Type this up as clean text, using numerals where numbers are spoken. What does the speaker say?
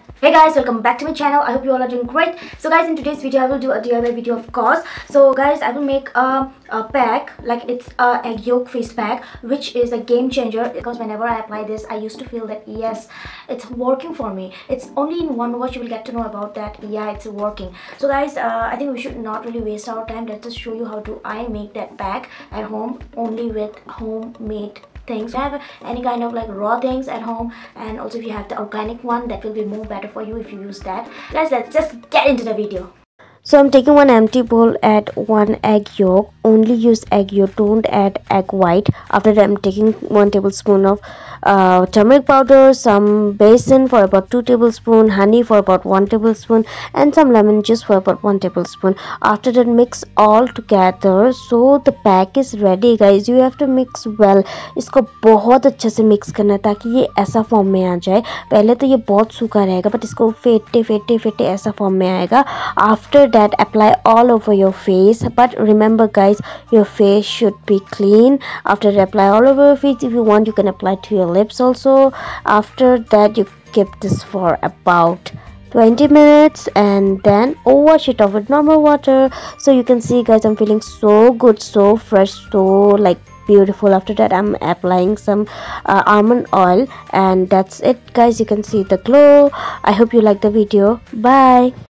Hey guys, welcome back to my channel. I hope you all are doing great. So guys, in today's video I will do a DIY video, of course. So guys, I will make a pack, like it's a egg yolk face pack, which is a game changer, because whenever I apply this I used to feel that yes, it's working for me. It's only in one wash you will get to know about that. Yeah, it's working. So guys, I think we should not really waste our time. Let's just show you how do I make that pack at home, only with homemade things. If you have any kind of like raw things at home, and also if you have the organic one, that will be more better for you if you use that. Guys, let's just get into the video. So I'm taking one empty bowl, add one egg yolk. Only use egg yolk, don't add egg white. After that I'm taking 1 tablespoon of turmeric powder, some basin for about 2 tablespoons, honey for about 1 tablespoon, and some lemon juice for about 1 tablespoon. After that mix all together. So the pack is ready guys. You have to mix well. इसको बहुत अच्छे से mix करना है ताकि ये ऐसा form में आ जाए. पहले तो ये बहुत सूखा रहेगा, बट इसको फेंटे फेंटे फेंटे ऐसा फॉर्म में आएगा. After that apply all over your face, but remember guys, your face should be clean. After apply all over your face, if you want you can apply to your lips also. After that you keep this for about 20 minutes and then wash it off with normal water. So you can see guys, I'm feeling so good, so fresh, so like beautiful. After that I'm applying some almond oil, and that's it guys. You can see the glow. I hope you like the video. Bye.